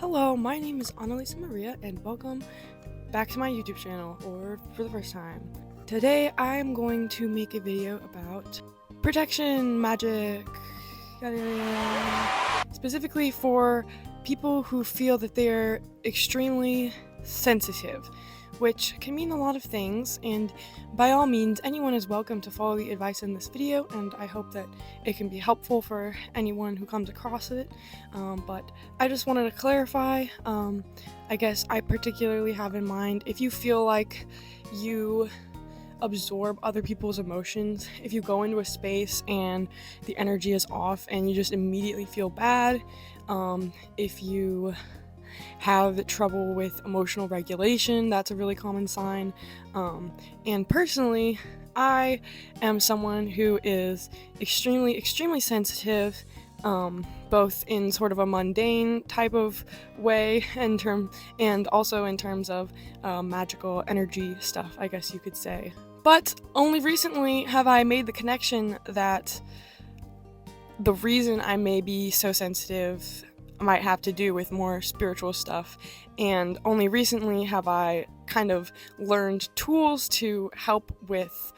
Hello, my name is Annalisa Maria and welcome back to my YouTube channel, or for the first time. Today I'm going to make a video about protection magic, yada, yada, yada. Specifically for people who feel that they're extremely sensitive, which can mean a lot of things, and by all means anyone is welcome to follow the advice in this video, and I hope that it can be helpful for anyone who comes across it. But I just wanted to clarify, I guess I particularly have in mind if you feel like you absorb other people's emotions, if you go into a space and the energy is off and you just immediately feel bad, if you have trouble with emotional regulation, that's a really common sign. And personally, I am someone who is extremely sensitive, both in sort of a mundane type of way and also in terms of magical energy stuff, I guess you could say. But only recently have I made the connection that the reason I may be so sensitive might have to do with more spiritual stuff, and only recently have I kind of learned tools to help with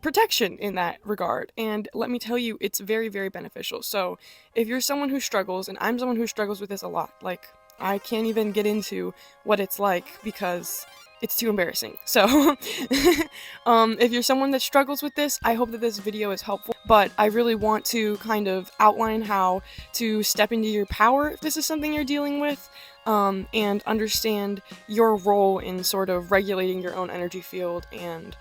protection in that regard, and let me tell you, it's very beneficial. So if you're someone who struggles, and I'm someone who struggles with this a lot, like I can't even get into what it's like because it's too embarrassing. So if you're someone that struggles with this, I hope that this video is helpful, but I really want to kind of outline how to step into your power if this is something you're dealing with, and understand your role in sort of regulating your own energy field and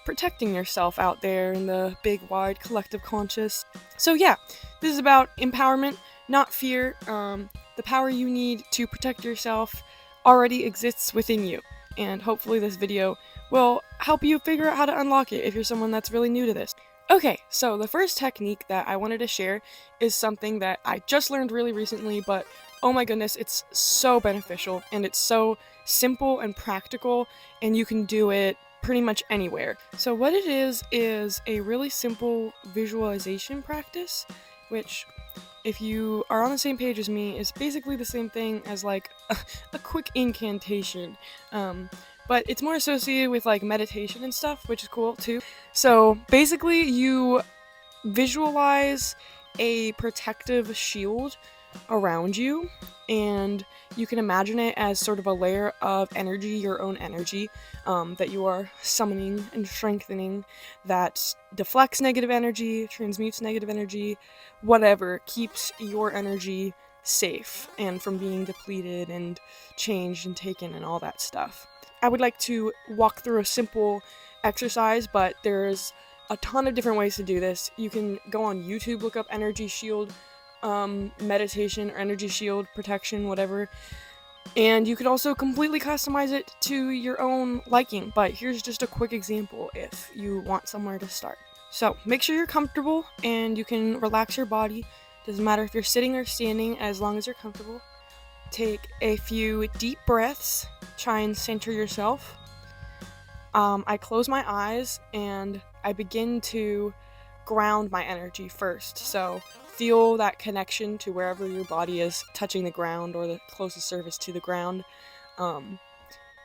protecting yourself out there in the big wide collective conscious. So yeah, this is about empowerment, not fear. The power you need to protect yourself already exists within you, and hopefully this video will help you figure out how to unlock it if you're someone that's really new to this. Okay, so the first technique that I wanted to share is something that I just learned really recently, but oh my goodness, it's so beneficial and it's so simple and practical, and you can do it pretty much anywhere. So what it is a really simple visualization practice, which, if you are on the same page as me, is basically the same thing as like a quick incantation. But it's more associated with like meditation and stuff, which is cool too. So basically you visualize a protective shield around you, and you can imagine it as sort of a layer of energy, your own energy, that you are summoning and strengthening, that deflects negative energy, transmutes negative energy, whatever, keeps your energy safe and from being depleted and changed and taken and all that stuff. I would like to walk through a simple exercise, but there's a ton of different ways to do this. You can go on YouTube, look up energy shield meditation or energy shield protection, whatever, and you could also completely customize it to your own liking, but here's just a quick example if you want somewhere to start. So make sure you're comfortable and you can relax your body. Doesn't matter if you're sitting or standing, as long as you're comfortable. Take a few deep breaths, try and center yourself. I close my eyes and I begin to ground my energy first. So feel that connection to wherever your body is touching the ground or the closest surface to the ground.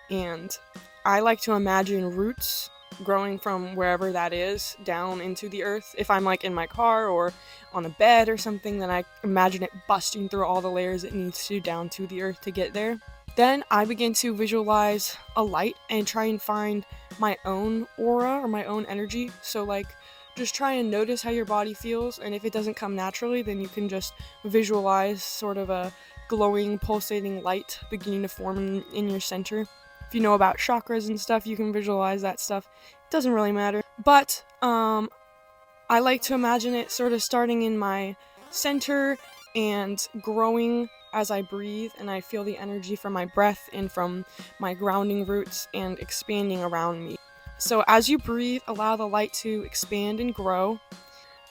And I like to imagine roots growing from wherever that is down into the earth. If I'm like in my car or on a bed or something, then I imagine it busting through all the layers it needs to down to the earth to get there. Then I begin to visualize a light and try and find my own aura or my own energy. So like, just try and notice how your body feels, and if it doesn't come naturally, then you can just visualize sort of a glowing, pulsating light beginning to form in your center. If you know about chakras and stuff, you can visualize that stuff. It doesn't really matter. But I like to imagine it sort of starting in my center and growing as I breathe, and I feel the energy from my breath and from my grounding roots and expanding around me. So as you breathe, allow the light to expand and grow.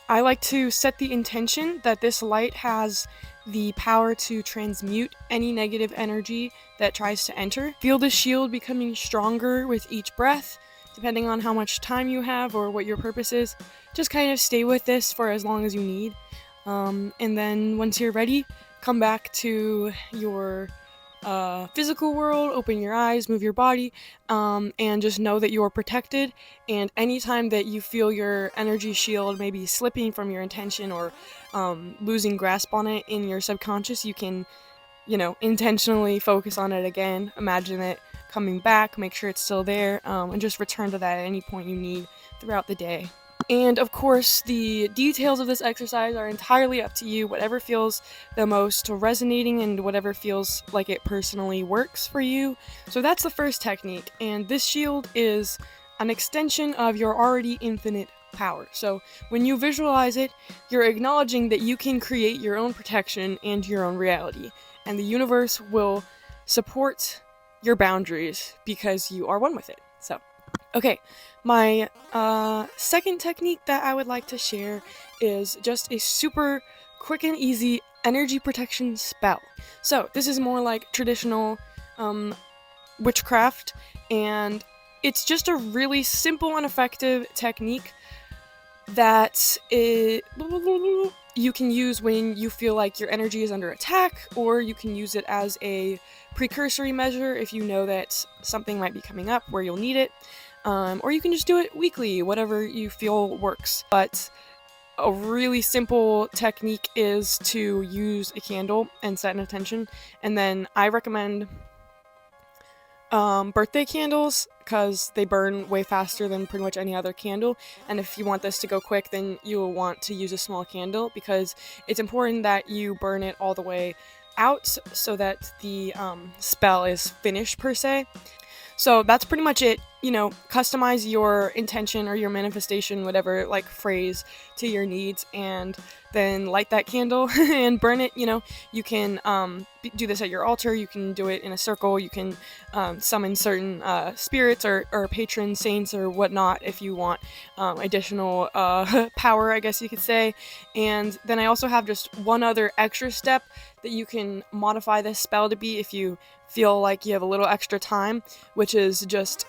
I like to set the intention that this light has the power to transmute any negative energy that tries to enter. Feel the shield becoming stronger with each breath, depending on how much time you have or what your purpose is. Just kind of stay with this for as long as you need. And then once you're ready, come back to your physical world, open your eyes, move your body, and just know that you're protected. And anytime that you feel your energy shield maybe slipping from your intention or losing grasp on it in your subconscious, you can, intentionally focus on it again, imagine it coming back, make sure it's still there, and just return to that at any point you need throughout the day. And of course, the details of this exercise are entirely up to you, whatever feels the most resonating and whatever feels like it personally works for you. So that's the first technique, and this shield is an extension of your already infinite power. So when you visualize it, you're acknowledging that you can create your own protection and your own reality, and the universe will support your boundaries because you are one with it. So, okay, my second technique that I would like to share is just a super quick and easy energy protection spell. So this is more like traditional witchcraft, and it's just a really simple and effective technique that you can use when you feel like your energy is under attack, or you can use it as a precursory measure if you know that something might be coming up where you'll need it. Or you can just do it weekly, whatever you feel works. But a really simple technique is to use a candle and set an intention. And then I recommend birthday candles because they burn way faster than pretty much any other candle. And if you want this to go quick, then you will want to use a small candle because it's important that you burn it all the way out so that the spell is finished per se. So that's pretty much it. Customize your intention or your manifestation, whatever, like, phrase to your needs, and then light that candle and burn it. You can do this at your altar, you can do it in a circle, you can summon certain spirits or patron saints or whatnot if you want additional power, I guess you could say. And then I also have just one other extra step that you can modify this spell to be if you feel like you have a little extra time, which is just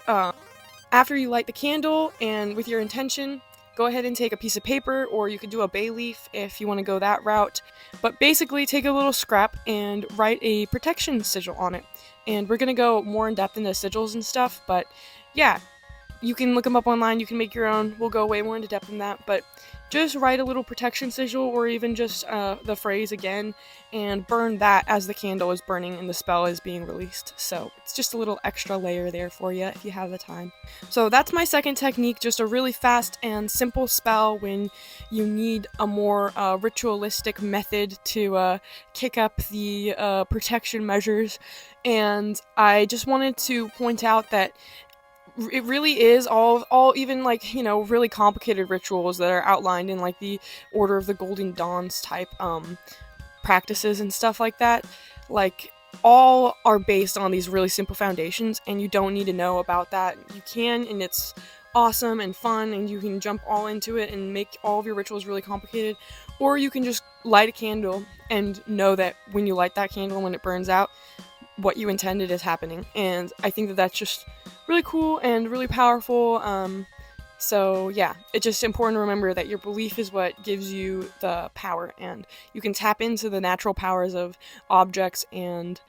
after you light the candle and with your intention, go ahead and take a piece of paper, or you could do a bay leaf if you want to go that route. But basically, take a little scrap and write a protection sigil on it. And we're going to go more in depth into sigils and stuff, but yeah, you can look them up online, you can make your own. We'll go way more into depth than that, but just write a little protection sigil, or even just the phrase again, and burn that as the candle is burning and the spell is being released. So it's just a little extra layer there for you if you have the time. So that's my second technique, just a really fast and simple spell when you need a more ritualistic method to kick up the protection measures. And I just wanted to point out that it really is all even, like, really complicated rituals that are outlined in, like, the Order of the Golden Dawns type practices and stuff like that, like, all are based on these really simple foundations, and you don't need to know about that. You can, and it's awesome and fun, and you can jump all into it and make all of your rituals really complicated, or you can just light a candle and know that when you light that candle, when it burns out, what you intended is happening. And I think that that's just really cool and really powerful. So yeah, it's just important to remember that your belief is what gives you the power, and you can tap into the natural powers of objects and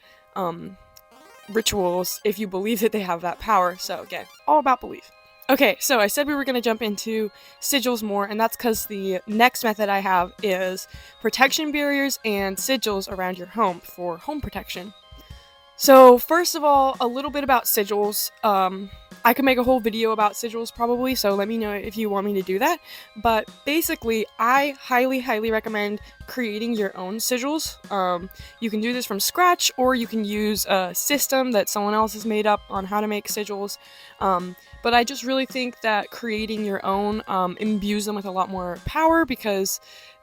rituals if you believe that they have that power. So again, all about belief. Okay, so I said we were going to jump into sigils more, and that's because the next method I have is protection barriers and sigils around your home for home protection. So first of all, a little bit about sigils. I could make a whole video about sigils probably, so let me know if you want me to do that. But basically, I highly recommend creating your own sigils. You can do this from scratch, or you can use a system that someone else has made up on how to make sigils. But I just really think that creating your own imbues them with a lot more power, because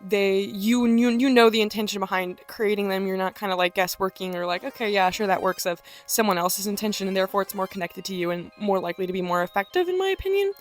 you know the intention behind creating them. You're not kind of like guessworking or like, okay, yeah, sure, that works, of someone else's intention, and therefore it's more connected to you and more likely to be more effective, in my opinion.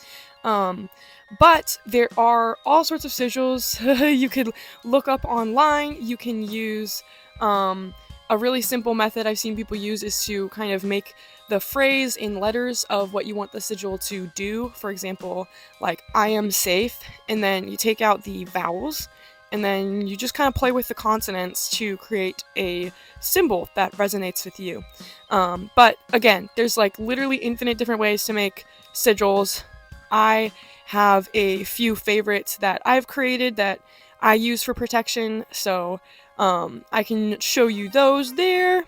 But there are all sorts of sigils you could look up online. You can use a really simple method I've seen people use is to kind of make the phrase in letters of what you want the sigil to do. For example, like, I am safe, and then you take out the vowels and then you just kind of play with the consonants to create a symbol that resonates with you. But again, there's like literally infinite different ways to make sigils. I have a few favorites that I've created that I use for protection, so I can show you those there.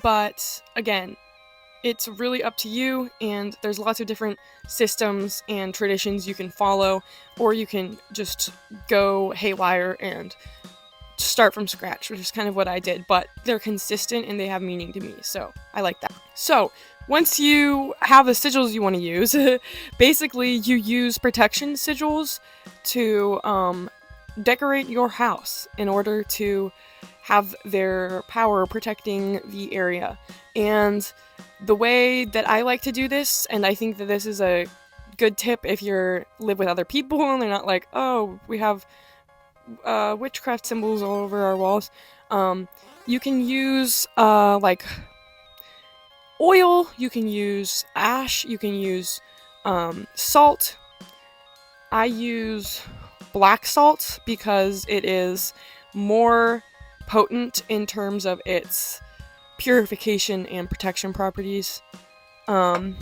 But again, it's really up to you, and there's lots of different systems and traditions you can follow, or you can just go haywire and start from scratch, which is kind of what I did, but they're consistent and they have meaning to me, so I like that. So once you have the sigils you want to use, basically you use protection sigils to decorate your house in order to have their power protecting the area. And the way that I like to do this, and I think that this is a good tip if you live with other people and they're not like, oh, we have witchcraft symbols all over our walls, you can use like oil, you can use ash, you can use salt. I use black salt because it is more potent in terms of its purification and protection properties. But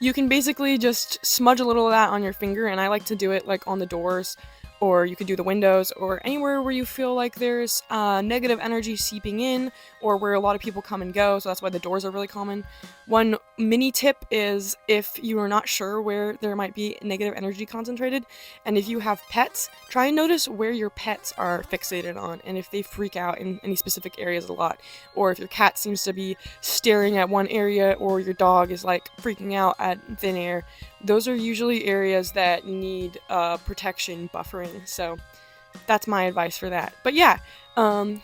you can basically just smudge a little of that on your finger, and I like to do it like on the doors, or you could do the windows, or anywhere where you feel like there's negative energy seeping in, or where a lot of people come and go, so that's why the doors are really common. One mini tip is if you are not sure where there might be negative energy concentrated, and if you have pets, try and notice where your pets are fixated on, and if they freak out in any specific areas a lot, or if your cat seems to be staring at one area, or your dog is like freaking out at thin air. Those are usually areas that need protection buffering, so that's my advice for that. But yeah,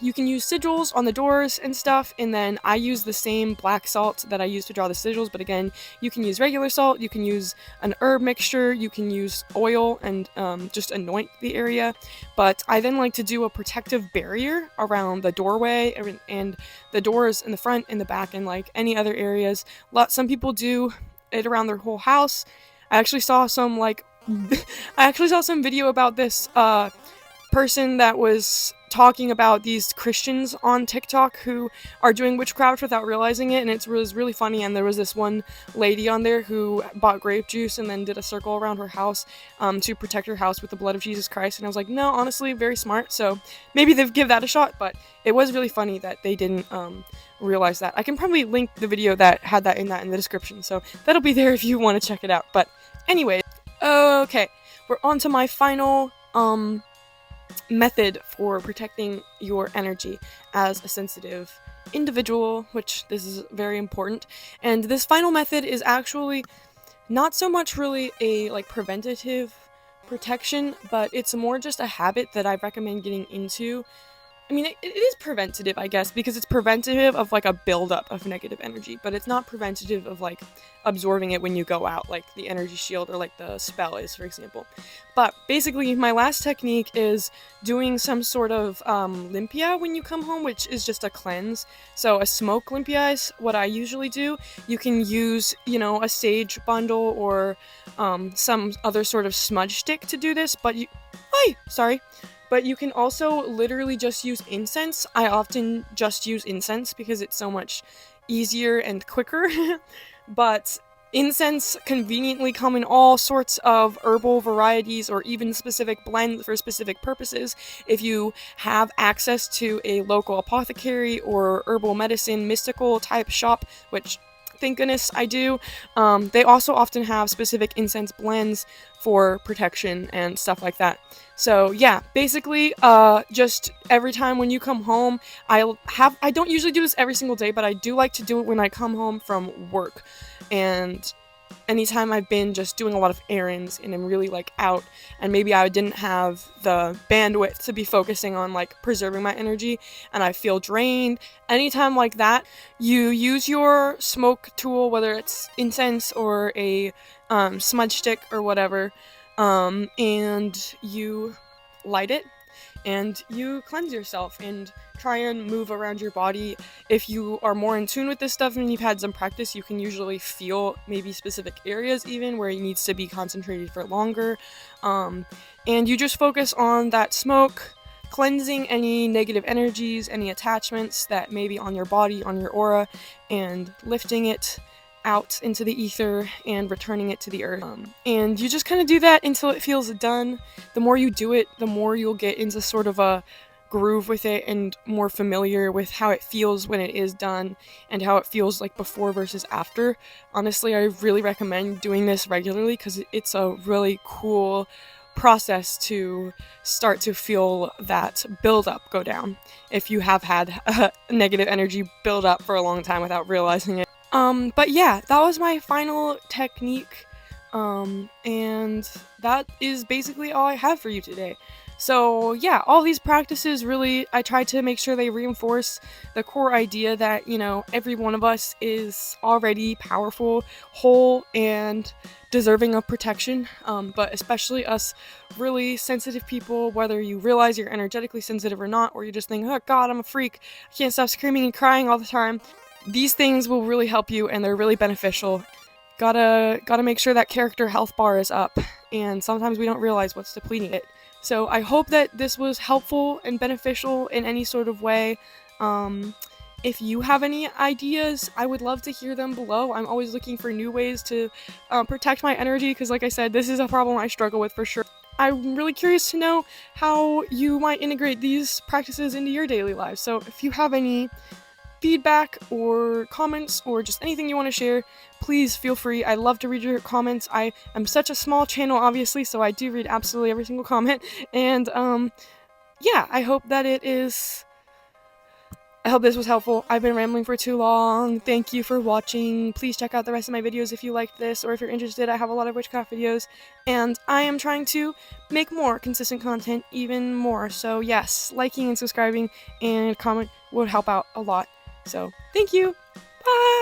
you can use sigils on the doors and stuff, and then I use the same black salt that I use to draw the sigils, but again, you can use regular salt, you can use an herb mixture, you can use oil and just anoint the area. But I then like to do a protective barrier around the doorway and the doors in the front and the back and like any other areas. Some people do it around their whole house. I actually saw some video about this person that was talking about these Christians on TikTok who are doing witchcraft without realizing it, and it was really funny. And there was this one lady on there who bought grape juice and then did a circle around her house to protect her house with the blood of Jesus Christ, and I was like, no, honestly, very smart, so maybe they'll give that a shot. But it was really funny that they didn't realize that. I can probably link the video that had that in the description, so that'll be there if you want to check it out. But anyway, okay, we're on to my final method for protecting your energy as a sensitive individual, which this is very important. And this final method is actually not so much really a like preventative protection, but it's more just a habit that I recommend getting into. I mean, it is preventative, I guess, because it's preventative of like a buildup of negative energy, but it's not preventative of like absorbing it when you go out, like the energy shield or like the spell is, for example. But basically, my last technique is doing some sort of limpia when you come home, which is just a cleanse. So a smoke limpia is what I usually do. You can use, you know, a sage bundle or some other sort of smudge stick to do this, but but you can also literally just use incense. I often just use incense because it's so much easier and quicker. But incense conveniently come in all sorts of herbal varieties or even specific blends for specific purposes. If you have access to a local apothecary or herbal medicine mystical type shop, which thank goodness I do, they also often have specific incense blends for protection and stuff like that. So yeah, basically, just every time when you come home, I don't usually do this every single day, but I do like to do it when I come home from work. And anytime I've been just doing a lot of errands and I'm really like out, and maybe I didn't have the bandwidth to be focusing on like preserving my energy and I feel drained, anytime like that, you use your smoke tool, whether it's incense or a smudge stick or whatever, and you light it. and you cleanse yourself and try and move around your body. If you are more in tune with this stuff and you've had some practice, you can usually feel maybe specific areas even where it needs to be concentrated for longer. And you just focus on that smoke, cleansing any negative energies, any attachments that may be on your body, on your aura, and lifting it out into the ether and returning it to the earth. And you just kind of do that until it feels done. The more you do it, the more you'll get into sort of a groove with it and more familiar with how it feels when it is done and how it feels like before versus after. Honestly, I really recommend doing this regularly because it's a really cool process to start to feel that build up go down if you have had negative energy build up for a long time without realizing it. But yeah, that was my final technique, and that is basically all I have for you today. So yeah, all these practices really, I try to make sure they reinforce the core idea that, you know, every one of us is already powerful, whole, and deserving of protection, but especially us really sensitive people, whether you realize you're energetically sensitive or not, or you just think, oh god, I'm a freak, I can't stop screaming and crying all the time. These things will really help you and they're really beneficial. Gotta make sure that character health bar is up, and sometimes we don't realize what's depleting it. So I hope that this was helpful and beneficial in any sort of way. If you have any ideas, I would love to hear them below. I'm always looking for new ways to protect my energy because, like I said, this is a problem I struggle with for sure. I'm really curious to know how you might integrate these practices into your daily lives. So if you have any feedback or comments or just anything you want to share, please feel free. I love to read your comments. I am such a small channel, obviously, so I do read absolutely every single comment. And yeah, I hope this was helpful. I've been rambling for too long. Thank you for watching. Please check out the rest of my videos if you liked this, or if you're interested, I have a lot of witchcraft videos, and I am trying to make more consistent content even more. So yes, liking and subscribing and comment would help out a lot. So thank you. Bye!